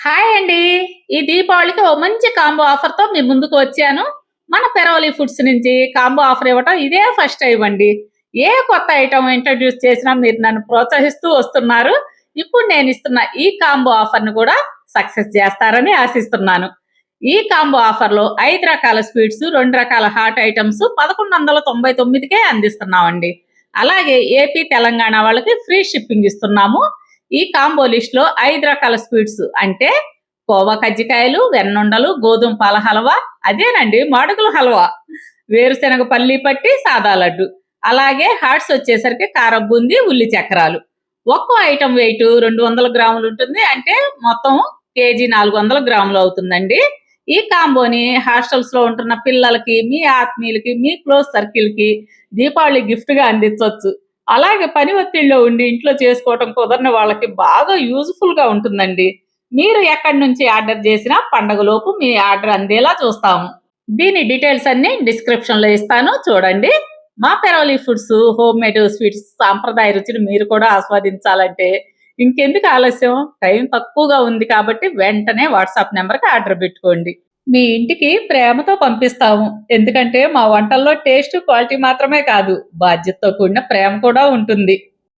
Hi అండి. ఈ దీపావళికి ఓ మంచి కాంబో ఆఫర్‌తో మీ ముందుకు వచ్చాను. మన పెరవలి ఫుడ్స్ నుంచి కాంబో ఆఫర్ ఇవ్వటం ఇదే ఫస్ట్ టైమ్ అండి. ఏ కొత్త ఐటెమ్ ఇంట్రొడ్యూస్ చేసినా మీరు నన్ను ప్రోత్సహిస్తూ వస్తున్నారు. ఇప్పుడు నేనిస్తున్న ఈ కాంబో ఆఫర్‌ని కూడా సక్సెస్ చేస్తారని ఆశిస్తున్నాను. ఈ కాంబో ఆఫర్‌లో 5 రకాల స్వీట్స్, 2 రకాల హాట్ ఐటెమ్స్ 1199కే అందిస్తున్నామండి. అలాగే ఏపీ, తెలంగాణ వాళ్ళకి ఫ్రీ షిప్పింగ్ ఇస్తున్నాము. ఈ కాంబో లిస్ట్‌లో 5 రకాల స్వీట్స్ అంటే కోవా కజ్జికాయలు, వెన్నుండలు, గోధుమ పాల హల్వా, అదేనండి మాడుగుల హల్వా, వేరుశెనగ పల్లి పట్టి, సాదా లడ్డు. అలాగే హాట్స్ వచ్చేసరికి కారం బూందీ, ఉల్లి చక్రాలు. ఒక్కో ఐటెం వెయిట్ 200 గ్రాములు ఉంటుంది. అంటే మొత్తం కేజీ 400 గ్రాములు అవుతుందండి. ఈ కాంబోని హాస్టల్స్‌లో ఉంటున్న పిల్లలకి, మీ ఆత్మీయులకి, మీ క్లోజ్ సర్కిల్‌కి దీపావళి గిఫ్ట్‌గా అందించొచ్చు. అలాగే పని ఒత్తిడిలో ఉండి ఇంట్లో చేసుకోవటం కుదరని వాళ్ళకి బాగా యూజ్‌ఫుల్‌గా ఉంటుందండి. మీరు ఎక్కడి నుంచి ఆర్డర్ చేసినా పండగలోపు మీ ఆర్డర్ అందేలా చూస్తాము. దీని డీటెయిల్స్ అన్నీ డిస్క్రిప్షన్‌లో ఇస్తాను చూడండి. మా పెరోలి ఫుడ్స్ హోమ్ మేడ్ స్వీట్స్ సాంప్రదాయ రుచిని మీరు కూడా ఆస్వాదించాలంటే ఇంకెందుకు ఆలస్యం? టైం తక్కువగా ఉంది కాబట్టి వెంటనే వాట్సాప్ నెంబర్‌కి ఆర్డర్ పెట్టుకోండి. మీ ఇంటికి ప్రేమతో పంపిస్తాము. ఎందుకంటే మా వంటల్లో టేస్ట్, క్వాలిటీ మాత్రమే కాదు, బాధ్యతతో కూడిన ప్రేమ కూడా ఉంటుంది.